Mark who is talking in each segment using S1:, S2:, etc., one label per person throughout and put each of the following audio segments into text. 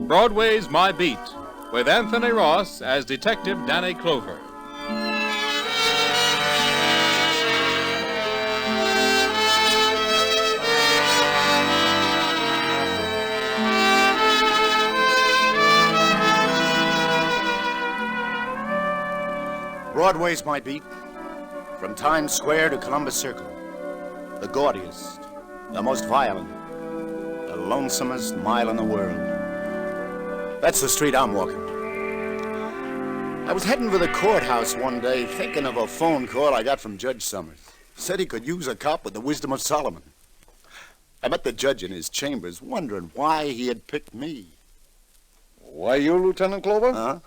S1: Broadway's My Beat, with Anthony Ross as Detective Danny Clover.
S2: Broadway's my beat, from Times Square to Columbus Circle. The gaudiest, the most violent, the lonesomest mile in the world. That's the street I'm walking. I was heading for the courthouse one day, thinking of a phone call I got from Judge Summers. Said he could use a cop with the wisdom of Solomon. I met the judge in his chambers, wondering why he had picked me.
S3: Why you, Lieutenant Clover?
S2: Huh?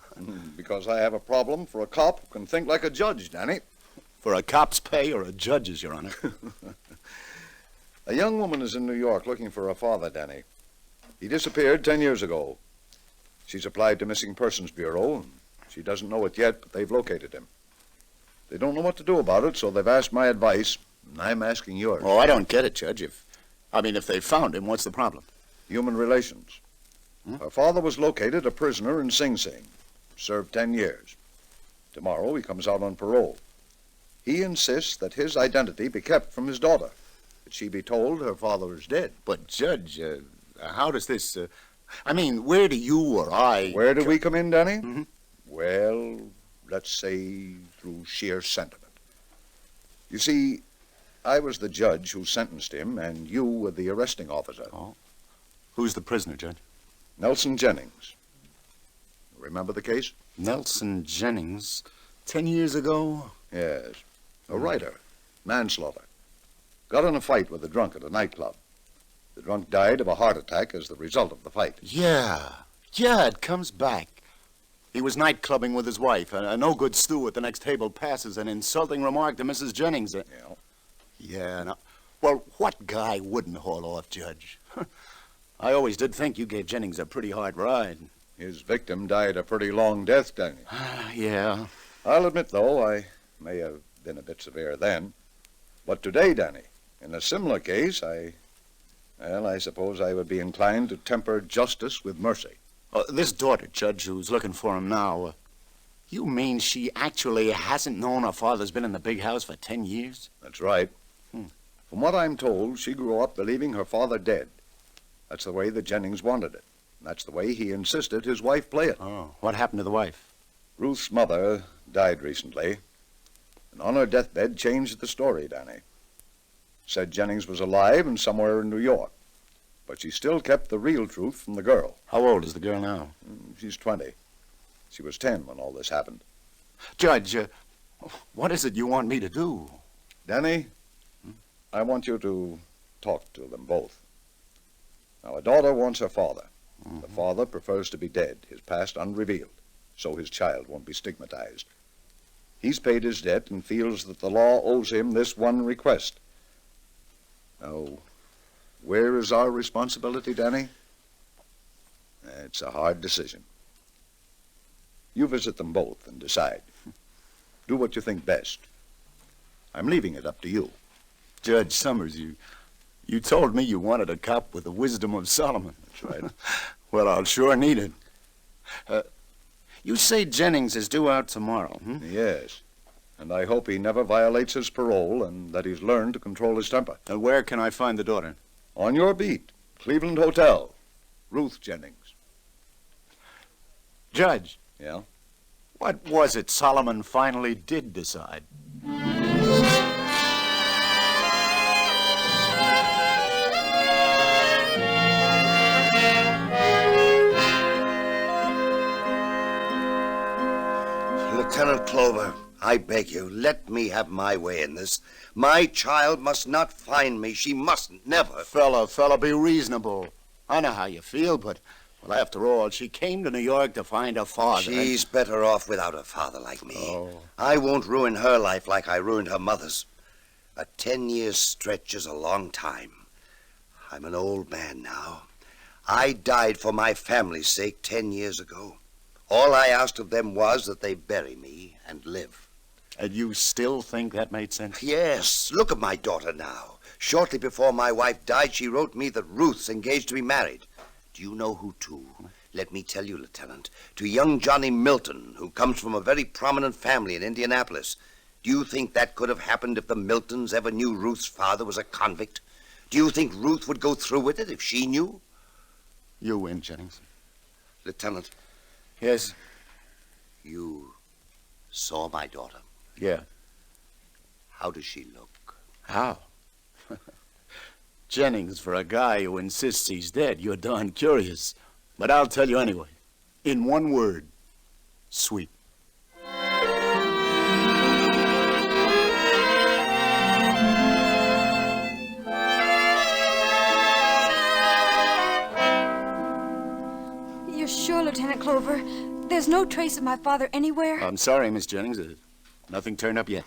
S3: Because I have a problem for a cop who can think like a judge, Danny.
S2: For a cop's pay or a judge's, Your Honor?
S3: A young woman is in New York looking for her father, Danny. He disappeared 10 years ago. She's applied to Missing Persons Bureau, and she doesn't know it yet, but they've located him. They don't know what to do about it, so they've asked my advice, and I'm asking yours.
S2: Oh, I don't get it, Judge. If they found him, what's the problem?
S3: Human relations. Her father was located a prisoner in Sing Sing. Served 10 years. Tomorrow he comes out on parole. He insists that his identity be kept from his daughter, that she be told her father is dead.
S2: But, Judge, how does this... where do you or I...
S3: Where do we come in, Danny? Mm-hmm. Well, let's say through sheer sentiment. You see, I was the judge who sentenced him, and you were the arresting officer.
S2: Oh. Who's the prisoner, Judge?
S3: Nelson Jennings. Remember the case?
S2: Nelson Jennings? 10 years ago?
S3: Yes. A writer. Manslaughter. Got in a fight with a drunk at a nightclub. The drunk died of a heart attack as the result of the fight.
S2: Yeah, it comes back. He was night clubbing with his wife. A no-good stew at the next table passes an insulting remark to Mrs. Jennings. Yeah. Well, what guy wouldn't haul off, Judge? I always did think you gave Jennings a pretty hard ride.
S3: His victim died a pretty long death, Danny.
S2: Yeah.
S3: I'll admit, though, I may have been a bit severe then. But today, Danny, in a similar case, I suppose I would be inclined to temper justice with mercy.
S2: This daughter, Judge, who's looking for him now, you mean she actually hasn't known her father's been in the big house for 10 years?
S3: That's right. From what I'm told, she grew up believing her father dead. That's the way that Jennings wanted it. That's the way he insisted his wife play it.
S2: Oh, what happened to the wife?
S3: Ruth's mother died recently, and on her deathbed changed the story, Danny. Said Jennings was alive and somewhere in New York, but she still kept the real truth from the girl.
S2: How old is the girl now?
S3: She's 20. She was 10 when all this happened.
S2: Judge, what is it you want me to do?
S3: Danny, I want you to talk to them both. Now, a daughter wants her father. Mm-hmm. The father prefers to be dead, his past unrevealed, so his child won't be stigmatized. He's paid his debt and feels that the law owes him this one request. Now, where is our responsibility, Danny? It's a hard decision. You visit them both and decide. Do what you think best. I'm leaving it up to you.
S2: Judge Summers, you told me you wanted a cop with the wisdom of Solomon.
S3: That's right.
S2: Well, I'll sure need it. You say Jennings is due out tomorrow,
S3: Yes. And I hope he never violates his parole and that he's learned to control his temper.
S2: And where can I find the daughter?
S3: On your beat, Cleveland Hotel. Ruth Jennings.
S2: Judge.
S3: Yeah?
S2: What was it Solomon finally did decide?
S4: Lieutenant Clover, I beg you, let me have my way in this. My child must not find me. She mustn't, never.
S2: Fella, be reasonable. I know how you feel, but, well, after all, she came to New York to find her father.
S4: She's better off without a father like me.
S2: Oh.
S4: I won't ruin her life like I ruined her mother's. A 10-year stretch is a long time. I'm an old man now. I died for my family's sake 10 years ago. All I asked of them was that they bury me and live.
S2: And you still think that made sense?
S4: Yes. Look at my daughter now. Shortly before my wife died, she wrote me that Ruth's engaged to be married. Do you know who to? Let me tell you, Lieutenant. To young Johnny Milton, who comes from a very prominent family in Indianapolis. Do you think that could have happened if the Miltons ever knew Ruth's father was a convict? Do you think Ruth would go through with it if she knew?
S2: You win, Jennings.
S4: Lieutenant,
S2: Yes?
S4: you saw my daughter.
S2: Yeah.
S4: How does she look?
S2: How? Jennings, for a guy who insists he's dead, you're darn curious. But I'll tell you anyway. In one word, sweet.
S5: You're sure, Lieutenant Clover? There's no trace of my father anywhere?
S2: I'm sorry, Miss Jennings. Nothing turned up yet.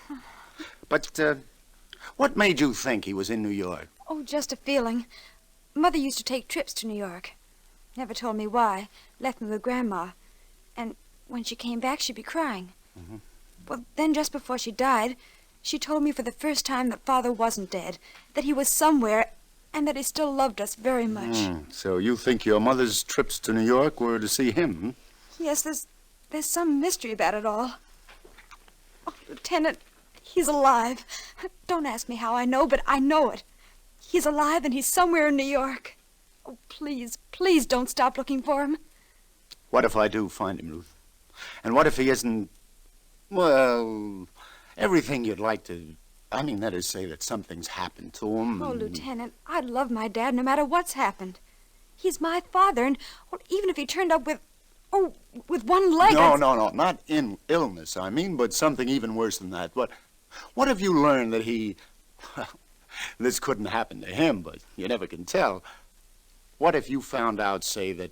S2: But, what made you think he was in New York?
S5: Oh, just a feeling. Mother used to take trips to New York. Never told me why. Left me with Grandma. And when she came back, she'd be crying.
S2: Mm-hmm.
S5: Well, then just before she died, she told me for the first time that Father wasn't dead, that he was somewhere, and that he still loved us very much.
S2: So you think your mother's trips to New York were to see him, hmm?
S5: Yes, there's some mystery about it all. Oh, Lieutenant, he's alive. Don't ask me how I know, but I know it. He's alive and he's somewhere in New York. Oh, please, please don't stop looking for him.
S2: What if I do find him, Ruth? And what if he isn't, well, everything you'd like to... I mean, that is, say that something's happened to him.
S5: Oh, Lieutenant, I'd love my dad no matter what's happened. He's my father, and well, even if he turned up with one leg...
S2: No, not in illness, I mean, but something even worse than that. What have you learned that he... Well, this couldn't happen to him, but you never can tell. What if you found out, say, that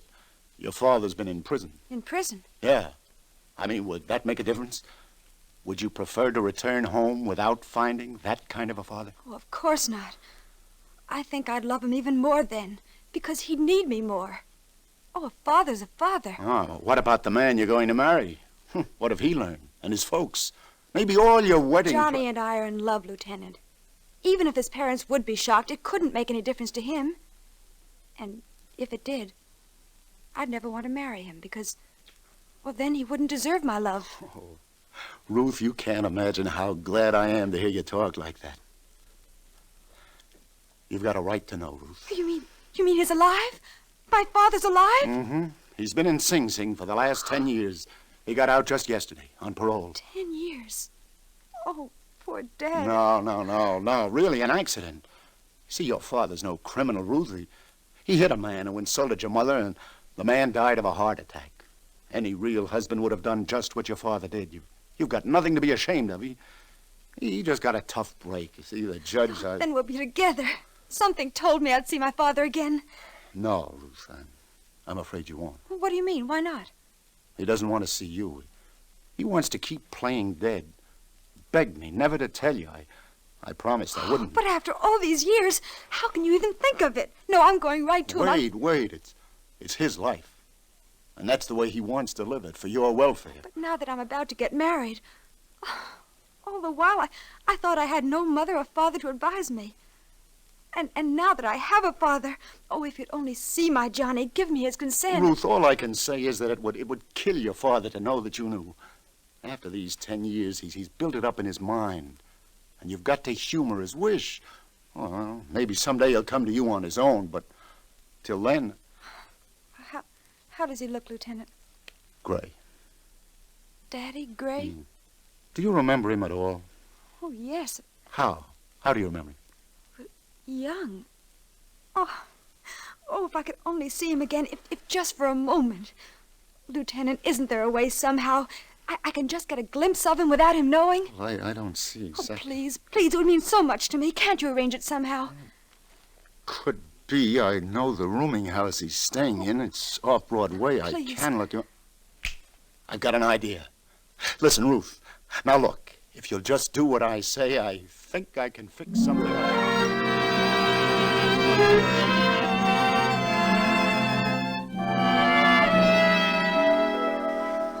S2: your father's been in prison?
S5: In prison?
S2: Yeah. I mean, would that make a difference? Would you prefer to return home without finding that kind of a father?
S5: Oh, of course not. I think I'd love him even more then, because he'd need me more. Oh, a father's a father.
S2: Oh, what about the man you're going to marry? What have he learned? And his folks? Maybe all your wedding...
S5: Johnny and I are in love, Lieutenant. Even if his parents would be shocked, it couldn't make any difference to him. And if it did, I'd never want to marry him because, well, then he wouldn't deserve my love.
S2: Oh, Ruth, you can't imagine how glad I am to hear you talk like that. You've got a right to know, Ruth.
S5: You mean he's alive? My father's alive?
S2: Mm-hmm. He's been in Sing Sing for the last 10 years. He got out just yesterday on parole.
S5: 10 years? Oh, poor Dad.
S2: No. Really, an accident. See, your father's no criminal, Ruth. He hit a man who insulted your mother, and the man died of a heart attack. Any real husband would have done just what your father did. You've got nothing to be ashamed of. He just got a tough break. You see, the judge...
S5: Then we'll be together. Something told me I'd see my father again.
S2: No, Ruth, I'm afraid you won't.
S5: What do you mean? Why not?
S2: He doesn't want to see you. He wants to keep playing dead. Begged me never to tell you. I promised I wouldn't.
S5: But after all these years, how can you even think of it? No, I'm going right to him.
S2: Wait. It's his life. And that's the way he wants to live it, for your welfare.
S5: But now that I'm about to get married, all the while I thought I had no mother or father to advise me. And now that I have a father, oh, if you'd only see my Johnny, give me his consent.
S2: Ruth, all I can say is that it would kill your father to know that you knew. After these 10 years, he's built it up in his mind. And you've got to humor his wish. Well, maybe someday he'll come to you on his own, but till then...
S5: How does he look, Lieutenant?
S2: Gray.
S5: Daddy, gray?
S2: Do you remember him at all?
S5: Oh, yes.
S2: How? How do you remember him?
S5: Young. Oh, if I could only see him again, if just for a moment. Lieutenant, isn't there a way somehow I can just get a glimpse of him without him knowing?
S2: Well, I don't see exactly.
S5: Oh, please, it would mean so much to me. Can't you arrange it somehow?
S2: Could be. I know the rooming house he's staying in. It's off Broadway.
S5: Please.
S2: I can look you... I've got an idea. Listen, Ruth. Now, look. If you'll just do what I say, I think I can fix something up.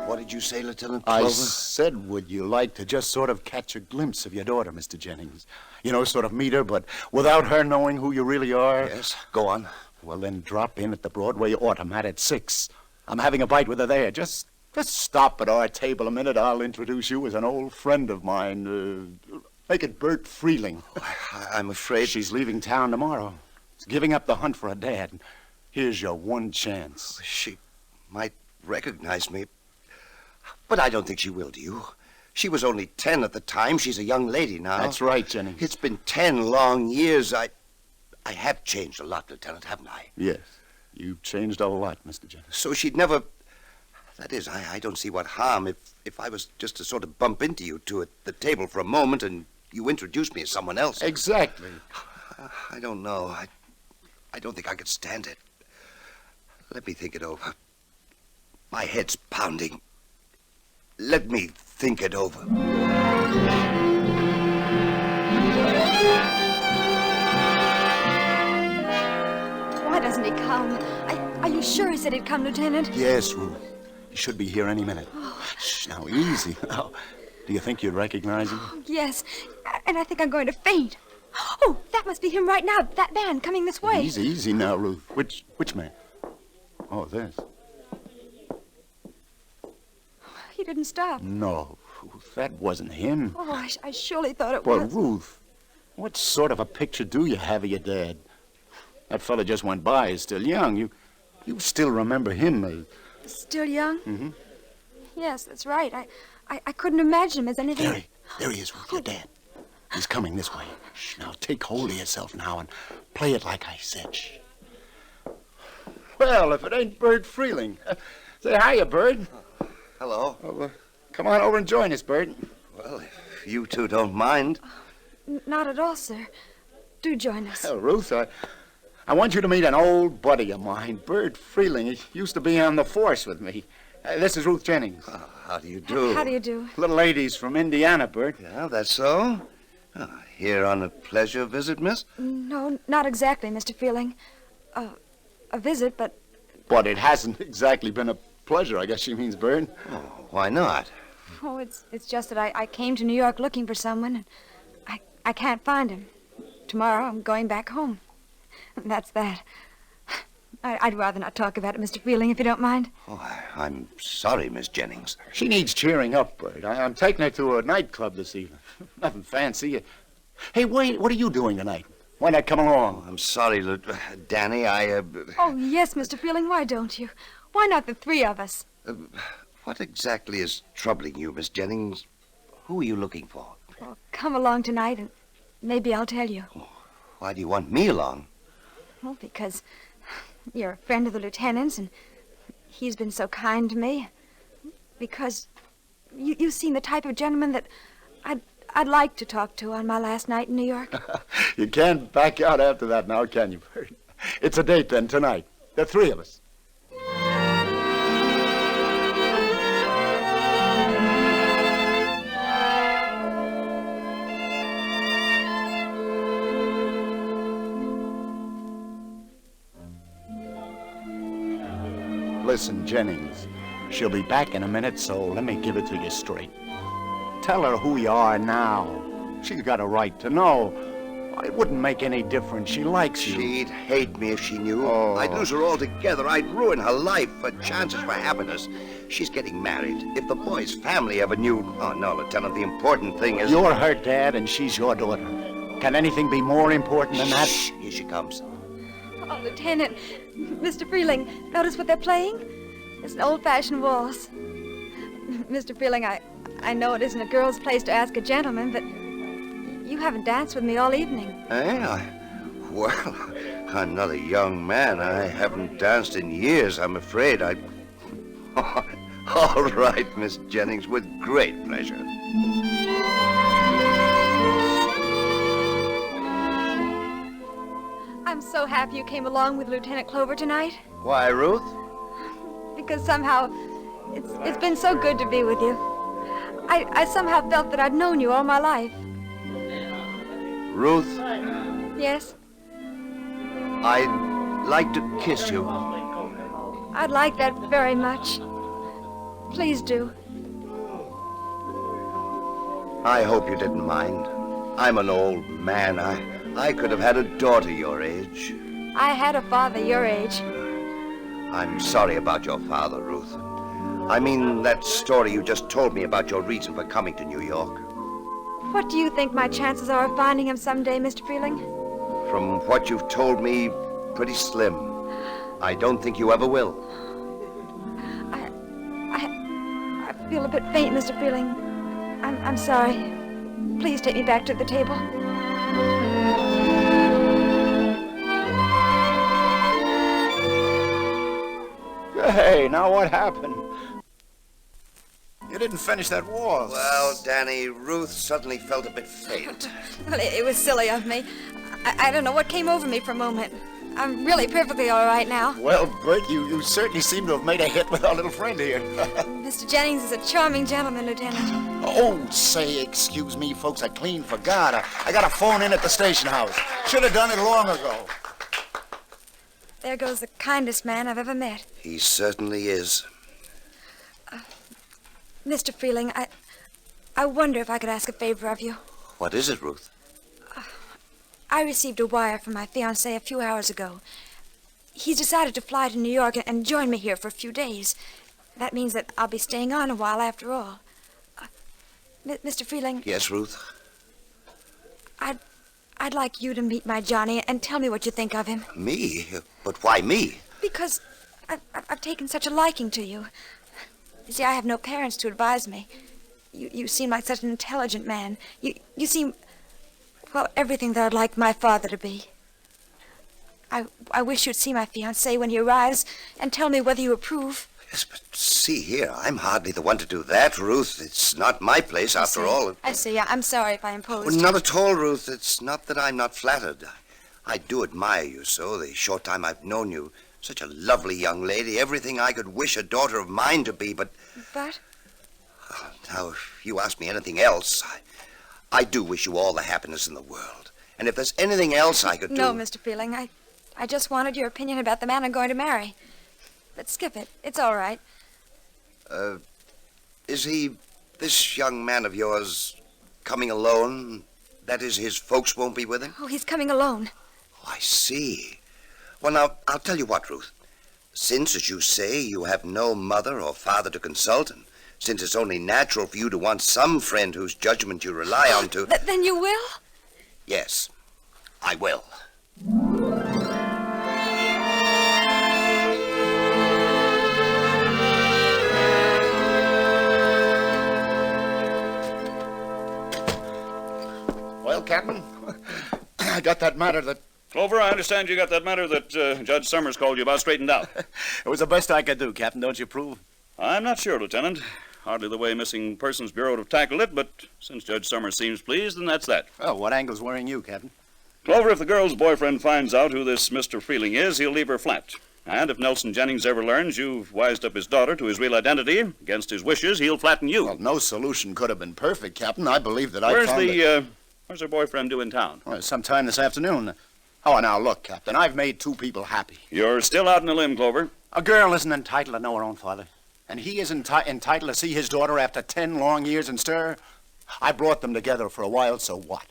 S4: What did did you say, Lieutenant
S2: I
S4: Clover?
S2: said, would you like to just sort of catch a glimpse of your daughter, Mr. Jennings? You know, sort of meet her, but without her knowing who you really are?
S4: Yes, go on.
S2: Well, then drop in at the Broadway Automat at 6. I'm having a bite with her there. Just stop at our table a minute. I'll introduce you as an old friend of mine. Make it Bert Freeling.
S4: I'm afraid...
S2: She's leaving town tomorrow. She's giving up the hunt for her dad. Here's your one chance.
S4: She might recognize me, but I don't think she will, do you? She was only 10 at the time. She's a young lady now.
S2: That's right, Jennings.
S4: It's been 10 long years. I have changed a lot, Lieutenant, haven't I?
S2: Yes, you've changed a lot, Mr. Jennings.
S4: So she'd never... That is, I don't see what harm if I was just to sort of bump into you two at the table for a moment and you introduced me as someone else.
S2: Exactly.
S4: I don't know. I don't think I could stand it. Let me think it over. My head's pounding. Let me think it over.
S5: Why doesn't he come? Are you sure he said he'd come, Lieutenant?
S2: Yes, Ruth. He should be here any minute. Shh, now, easy. Now, do you think you'd recognize him?
S5: Yes, and I think I'm going to faint. Oh, that must be him right now. That man coming this way.
S2: Easy now, Ruth. Which man? Oh, this.
S5: He didn't stop.
S2: No, Ruth, that wasn't him.
S5: Oh, I surely thought it
S2: Well,
S5: was.
S2: Ruth, what sort of a picture do you have of your dad? That fella just went by. He's still young. You still remember him.
S5: Still young?
S2: Mm-hmm.
S5: Yes, that's right. I couldn't imagine him as anything...
S2: There he is, Ruth, your dad. He's coming this way. Shh, now, take hold of yourself now and play it like I said. Shh. Well, if it ain't Bert Freeling. Say hiya, Bert.
S4: Hello.
S2: Oh, come on over and join us, Bert.
S4: Well, if you two don't mind.
S5: Not at all, sir. Do join us.
S2: Well, Ruth, I want you to meet an old buddy of mine, Bert Freeling. He used to be on the force with me. This is Ruth Jennings.
S4: How do you do?
S5: How do you do?
S2: Little lady's from Indiana, Bert.
S4: Yeah, that's so? Here on a pleasure visit, miss?
S5: No, not exactly, Mr. Freeling. A visit, but...
S2: But it hasn't exactly been a pleasure, I guess she means, Bert.
S4: Oh, why not?
S5: Oh, it's just that I came to New York looking for someone, and I can't find him. Tomorrow I'm going back home. That's that. I'd rather not talk about it, Mr. Freeling, if you don't mind.
S4: Oh, I'm sorry, Miss Jennings.
S2: She needs cheering up, Bert. I'm taking her to a nightclub this evening. Nothing fancy. Hey, wait, what are you doing tonight? Why not come along?
S4: I'm sorry, Danny,
S5: Oh, yes, Mr. Freeling, why don't you? Why not the three of us?
S4: What exactly is troubling you, Miss Jennings? Who are you looking for?
S5: Well, come along tonight, and maybe I'll tell you.
S4: Why do you want me along?
S5: Well, because you're a friend of the lieutenant's, and he's been so kind to me. Because you've seen the type of gentleman that I'd like to talk to on my last night in New York.
S2: You can't back out after that now, can you, Bert? It's a date then, tonight. The three of us. Listen, Jennings, she'll be back in a minute, so let me give it to you straight. Tell her who you are now. She's got a right to know. It wouldn't make any difference. She likes you.
S4: She'd hate me if she knew.
S2: Oh.
S4: I'd lose her altogether. I'd ruin her life, her chances for happiness. She's getting married. If the boy's family ever knew... Oh, no, Lieutenant, the important thing is...
S2: You're her dad, and she's your daughter. Can anything be more important than that?
S4: Shh, here she comes.
S5: Oh, Lieutenant, Mr. Freeling, notice what they're playing? It's an old-fashioned waltz. Mr. Freeling, I know it isn't a girl's place to ask a gentleman, but you haven't danced with me all evening.
S4: Well, I'm not a young man. I haven't danced in years, I'm afraid. All right, Miss Jennings, with great pleasure.
S5: I'm so happy you came along with Lieutenant Clover tonight,
S4: Why, Ruth?
S5: because somehow it's been so good to be with you. I somehow felt that I'd known you all my life.
S4: Ruth,
S5: Yes,
S4: I'd like to kiss you.
S5: I'd like that very much. Please do.
S4: I hope you didn't mind. I'm an old man. I could have had a daughter your age.
S5: I had a father your age.
S4: I'm sorry about your father, Ruth. I mean that story you just told me about your reason for coming to New York.
S5: What do you think my chances are of finding him someday, Mr. Freeling?
S4: From what you've told me, pretty slim. I don't think you ever will.
S5: I feel a bit faint, Mr. Freeling. I'm sorry. Please take me back to the table.
S2: Hey, now what happened? You didn't finish that waltz.
S4: Well, Danny, Ruth suddenly felt a bit faint.
S5: Well, it was silly of me. I don't know what came over me for a moment. I'm really perfectly all right now.
S2: Well, Bert, you certainly seem to have made a hit with our little friend here.
S5: Mr. Jennings is a charming gentleman, Lieutenant.
S2: Oh, say, excuse me, folks, I clean forgot. I got a phone in at the station house. Should have done it long ago.
S5: There goes the kindest man I've ever met.
S4: He certainly is.
S5: Mr. Freeling, I wonder if I could ask a favor of you.
S4: What is it, Ruth?
S5: I received a wire from my fiancé a few hours ago. He's decided to fly to New York and join me here for a few days. That means that I'll be staying on a while after all. Mr. Freeling?
S4: Yes, Ruth?
S5: I'd like you to meet my Johnny and tell me what you think of him.
S4: Me? But why me?
S5: Because I've taken such a liking to you. You see, I have no parents to advise me. You seem like such an intelligent man. You seem, well, everything that I'd like my father to be. I wish you'd see my fiancé when he arrives and tell me whether you approve.
S4: Yes, but see here, I'm hardly the one to do that, Ruth. It's not my place, after all.
S5: I see. I'm sorry if I imposed.
S4: Well, not at all, Ruth. It's not that I'm not flattered. I do admire you so, the short time I've known you. Such a lovely young lady, everything I could wish a daughter of mine to be, but...
S5: But?
S4: Now, if you ask me anything else, I do wish you all the happiness in the world. And if there's anything else I could do...
S5: No, Mr. Freeling, I just wanted your opinion about the man I'm going to marry. But skip it. It's all right.
S4: Is he, this young man of yours, coming alone? That is, his folks won't be with him?
S5: Oh, he's coming alone.
S4: Oh, I see. Well, now, I'll tell you what, Ruth. Since, as you say, you have no mother or father to consult, and since it's only natural for you to want some friend whose judgment you rely on to...
S5: Then you will?
S4: Yes, I will.
S2: Well, Captain, I got that matter that...
S6: Clover, I understand you got that matter that Judge Summers called you about straightened out.
S2: It was the best I could do, Captain. Don't you approve?
S6: I'm not sure, Lieutenant. Hardly the way Missing Persons Bureau would have tackled it, but since Judge Summers seems pleased, then that's that.
S2: Well, what angle's worrying you, Captain?
S6: Clover, if the girl's boyfriend finds out who this Mr. Freeling is, he'll leave her flat. And if Nelson Jennings ever learns you've wised up his daughter to his real identity, against his wishes, he'll flatten you.
S2: Well, no solution could have been perfect, Captain. I believe that I
S6: Where's
S2: found
S6: her boyfriend due in town?
S2: Well, sometime this afternoon. Oh, now, look, Captain, I've made two people happy.
S6: You're still out on a limb, Clover.
S2: A girl isn't entitled to know her own father. And he isn't entitled to see his daughter after 10 long years in stir. I brought them together for a while, so what?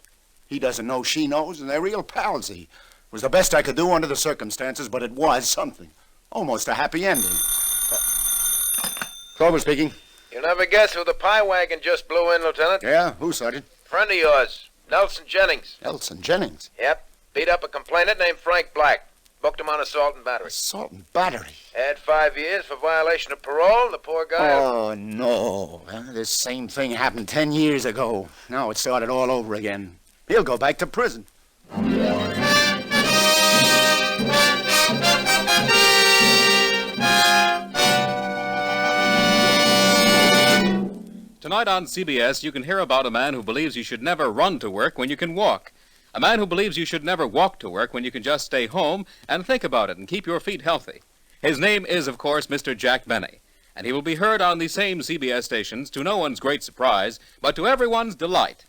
S2: He doesn't know she knows, and they're real pals. It was the best I could do under the circumstances, but it was something. Almost a happy ending. Clover speaking.
S7: You'll never guess who the pie wagon just blew in, Lieutenant.
S2: Yeah, who, Sergeant?
S7: Friend of yours, Nelson Jennings.
S2: Nelson Jennings.
S7: Yep. Beat up a complainant named Frank Black. Booked him on assault and battery.
S2: Assault and battery.
S7: Had 5 years for violation of parole, and the poor guy...
S2: Oh, no. This same thing happened 10 years ago. Now it started all over again. He'll go back to prison.
S1: Tonight on CBS, you can hear about a man who believes you should never run to work when you can walk. A man who believes you should never walk to work when you can just stay home and think about it and keep your feet healthy. His name is, of course, Mr. Jack Benny, and he will be heard on the same CBS stations to no one's great surprise, but to everyone's delight.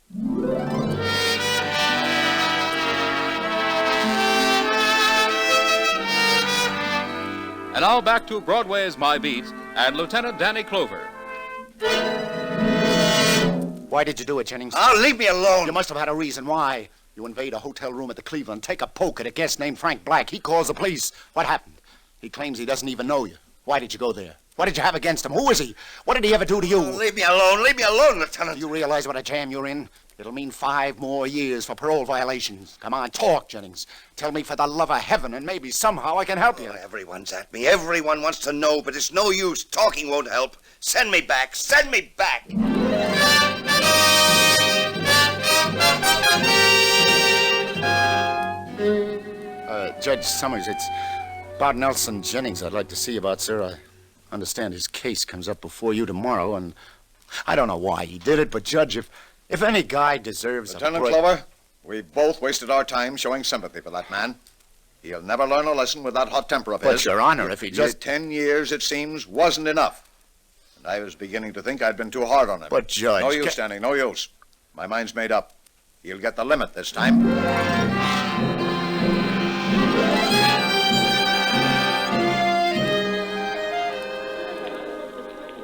S1: And now back to Broadway's My Beat and Lieutenant Danny Clover.
S2: Why did you do it, Jennings?
S4: Oh, leave me alone.
S2: You must have had a reason why. You invade a hotel room at the Cleveland, take a poke at a guest named Frank Black. He calls the police. What happened? He claims he doesn't even know you. Why did you go there? What did you have against him? Who is he? What did he ever do to you?
S4: Oh, leave me alone. Leave me alone, Lieutenant.
S2: Do you realize what a jam you're in? It'll mean 5 more years for parole violations. Come on, talk, Jennings. Tell me for the love of heaven, and maybe somehow I can help you.
S4: Oh, everyone's at me. Everyone wants to know, but it's no use. Talking won't help. Send me back. Send me back.
S2: Judge Summers, it's about Nelson Jennings I'd like to see about, sir. I understand his case comes up before you tomorrow, and I don't know why he did it, but, Judge, if any guy deserves
S3: Lieutenant Clover, we both wasted our time showing sympathy for that man. He'll never learn a lesson with that hot temper of his.
S2: But, Your Honor, if he just...
S3: 10 years, it seems, wasn't enough. And I was beginning to think I'd been too hard on him.
S2: But, Judge...
S3: No use standing, no use. My mind's made up. He'll get the limit this time.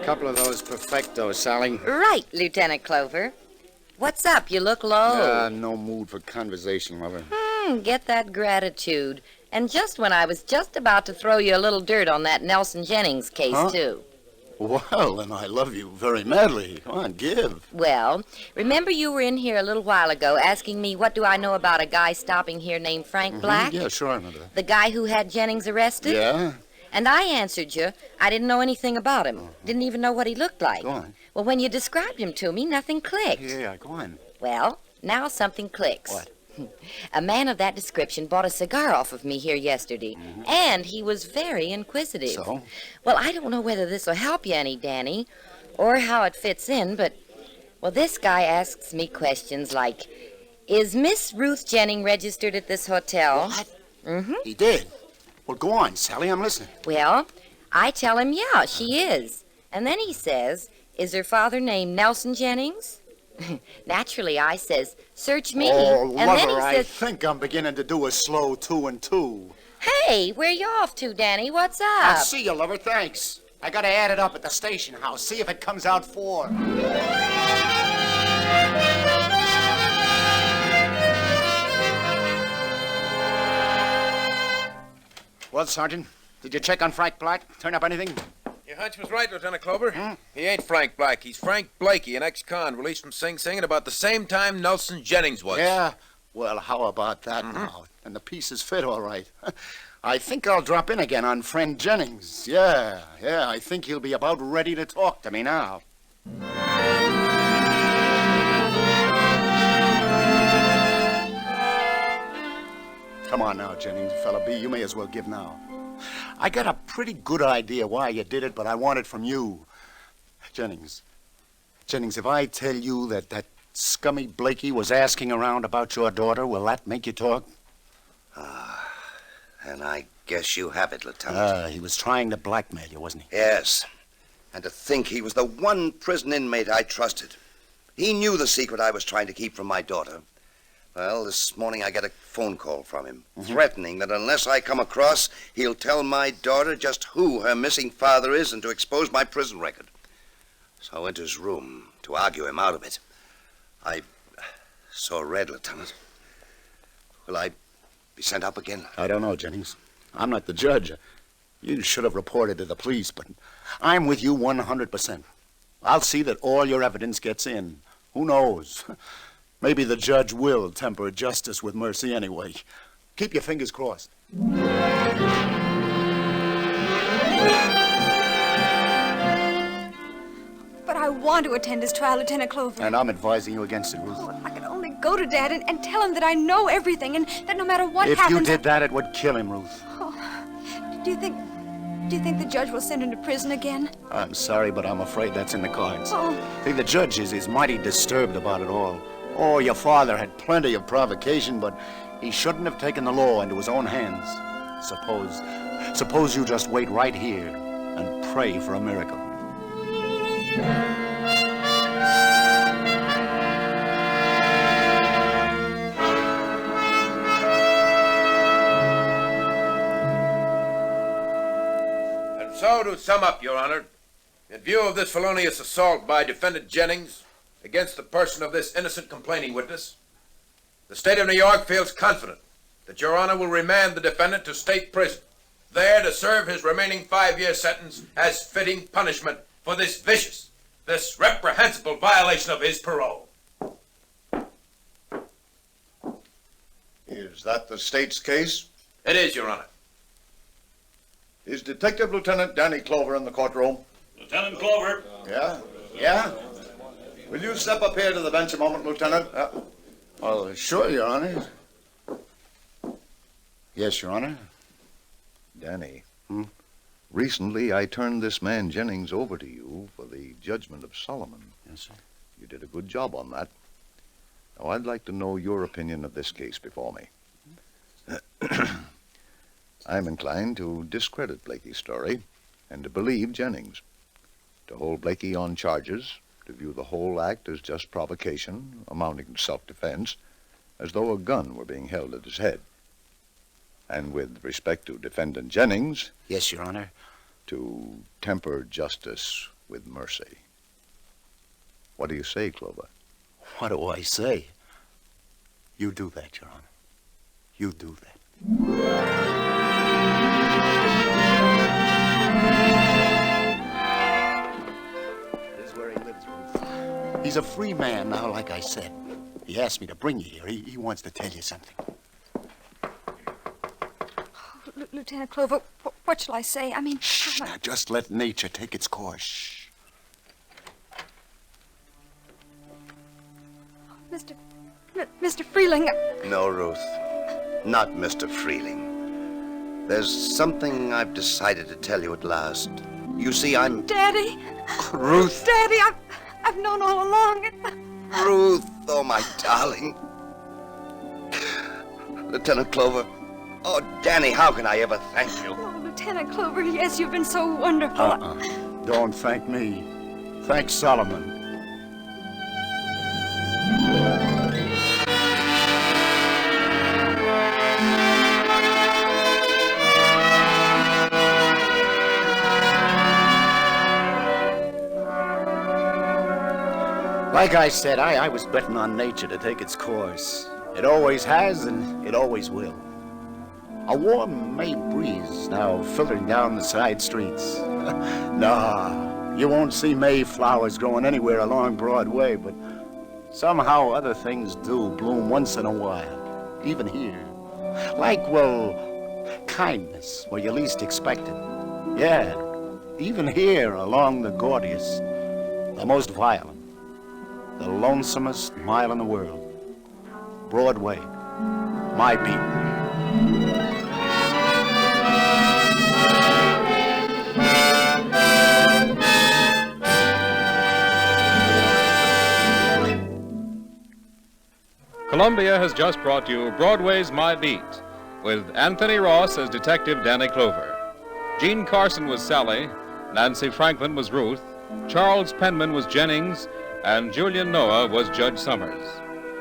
S2: Couple of those perfectos, Sally.
S8: Right, Lieutenant Clover. What's up? You look low.
S2: No mood for conversation, lover.
S8: Get that gratitude. And just when I was just about to throw you a little dirt on that Nelson Jennings case, too.
S2: Well, then I love you very madly. Come on, give.
S8: Well, remember you were in here a little while ago asking me what do I know about a guy stopping here named Frank Black?
S2: Yeah, sure, I remember that.
S8: The guy who had Jennings arrested?
S2: Yeah?
S8: And I answered you, I didn't know anything about him. Didn't even know what he looked like.
S2: Go on.
S8: Well, when you described him to me, nothing clicked.
S2: Yeah, go on.
S8: Well, now something clicks.
S2: What?
S8: A man of that description bought a cigar off of me here yesterday, and he was very inquisitive.
S2: So?
S8: Well, I don't know whether this will help you any, Danny, or how it fits in, but, well, this guy asks me questions like, is Miss Ruth Jennings registered at this hotel?
S2: What? He did? Well, go on, Sally, I'm listening.
S8: Well, I tell him, yeah, she is. And then he says, is her father named Nelson Jennings? Naturally, I says, search me.
S2: Oh,
S8: and
S2: lover,
S8: then he
S2: I
S8: says,
S2: think I'm beginning to do a slow 2 and 2.
S8: hey, where you off to, Danny? What's up?
S2: I'll see you, lover, thanks. I gotta add it up at the station house, see if it comes out 4. Well, Sergeant, did you check on Frank Black? Turn up anything?
S7: Your hunch was right, Lieutenant Clover. He ain't Frank Black. He's Frank Blakey, an ex-con released from Sing Sing at about the same time Nelson Jennings was.
S2: Yeah? Well, how about that now? And the pieces fit all right. I think I'll drop in again on friend Jennings. Yeah, I think he'll be about ready to talk to me now. Come on now, Jennings, fella B, you may as well give now. I got a pretty good idea why you did it, but I want it from you. Jennings, if I tell you that scummy Blakey was asking around about your daughter, will that make you talk?
S4: And I guess you have it, Lieutenant.
S2: He was trying to blackmail you, wasn't he?
S4: Yes. And to think he was the one prison inmate I trusted. He knew the secret I was trying to keep from my daughter. Well, this morning I get a phone call from him, threatening that unless I come across, he'll tell my daughter just who her missing father is and to expose my prison record. So I went to his room to argue him out of it. I saw red, Lieutenant. Will I be sent up again?
S2: I don't know, Jennings. I'm not the judge. You should have reported to the police, but I'm with you 100%. I'll see that all your evidence gets in. Who knows? Maybe the judge will temper justice with mercy anyway. Keep your fingers crossed.
S5: But I want to attend his trial, Lieutenant Clover.
S2: And I'm advising you against it, Ruth.
S5: If I could only go to Dad and tell him that I know everything and that no matter what
S2: If
S5: happens...
S2: you did that, it would kill him, Ruth.
S5: Do you think the judge will send him to prison again?
S2: I'm sorry, but I'm afraid that's in the cards.
S5: Oh.
S2: See, the judge is mighty disturbed about it all. Oh, your father had plenty of provocation, but he shouldn't have taken the law into his own hands. Suppose you just wait right here and pray for a miracle.
S7: And so, to sum up, Your Honor, in view of this felonious assault by Defendant Jennings, against the person of this innocent complaining witness, the state of New York feels confident that Your Honor will remand the defendant to state prison, there to serve his remaining 5-year sentence as fitting punishment for this vicious, this reprehensible violation of his parole.
S3: Is that the state's case?
S7: It is, Your Honor.
S3: Is Detective Lieutenant Danny Clover in the courtroom?
S6: Lieutenant Clover.
S3: Yeah? Yeah? Will you step up here to the bench a moment, Lieutenant?
S2: Oh, sure, Your Honor. Yes, Your Honor.
S3: Danny. Recently, I turned this man Jennings over to you for the judgment of Solomon.
S2: Yes, sir.
S3: You did a good job on that. Now, I'd like to know your opinion of this case before me. I'm inclined to discredit Blakey's story and to believe Jennings, to hold Blakey on charges, to view the whole act as just provocation, amounting to self-defense, as though a gun were being held at his head. And with respect to Defendant Jennings,
S2: Yes, Your Honor.
S3: to temper justice with mercy. What do you say, Clover?
S2: What do I say? You do that, Your Honor. You do that. This is where he lives, Ruth. He's a free man now, like I said. He asked me to bring you here. He wants to tell you something.
S5: Lieutenant Clover, what shall I say? I mean...
S2: Shh, now just let nature take its course. Shh.
S5: Mr. Freeling...
S4: No, Ruth. Not Mr. Freeling. There's something I've decided to tell you at last. You see, I'm...
S5: Daddy!
S4: Ruth!
S5: Daddy, I've known all along.
S4: Ruth! Oh, my darling. Lieutenant Clover. Oh, Danny, how can I ever thank you?
S5: Oh, Lieutenant Clover, yes, you've been so wonderful.
S2: Don't thank me. Thank Solomon. Like I said, I was betting on nature to take its course. It always has, and it always will. A warm May breeze now filtering down the side streets. Nah, you won't see May flowers growing anywhere along Broadway, but somehow other things do bloom once in a while, even here. Like, well, kindness where you least expect it. Yeah, even here along the gaudiest, the most violent, the lonesomest mile in the world. Broadway, my beat.
S1: Columbia has just brought you Broadway's My Beat, with Anthony Ross as Detective Danny Clover. Jean Carson was Sally, Nancy Franklin was Ruth, Charles Penman was Jennings, and Julian Noah was Judge Summers.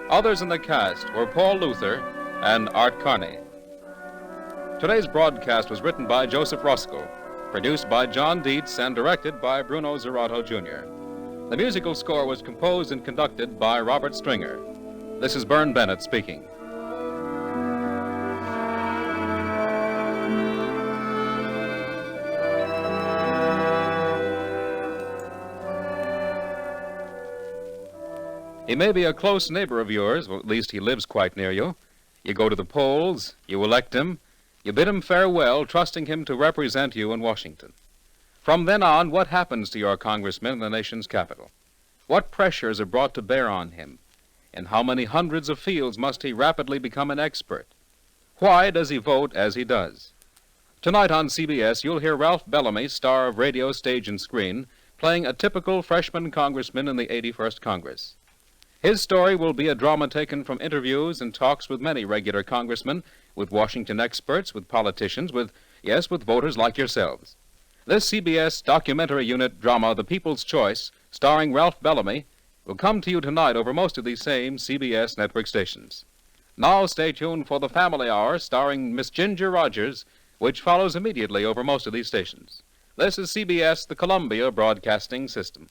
S1: Others in the cast were Paul Luther and Art Carney. Today's broadcast was written by Joseph Roscoe, produced by John Dietz, and directed by Bruno Zerato, Jr. The musical score was composed and conducted by Robert Stringer. This is Bern Bennett speaking. He may be a close neighbor of yours, or at least he lives quite near you. You go to the polls, you elect him, you bid him farewell, trusting him to represent you in Washington. From then on, what happens to your congressman in the nation's capital? What pressures are brought to bear on him? In how many hundreds of fields must he rapidly become an expert? Why does he vote as he does? Tonight on CBS, you'll hear Ralph Bellamy, star of radio, stage, and screen, playing a typical freshman congressman in the 81st Congress. His story will be a drama taken from interviews and talks with many regular congressmen, with Washington experts, with politicians, with voters like yourselves. This CBS documentary unit drama, The People's Choice, starring Ralph Bellamy, will come to you tonight over most of these same CBS network stations. Now stay tuned for the Family Hour starring Miss Ginger Rogers, which follows immediately over most of these stations. This is CBS, the Columbia Broadcasting System.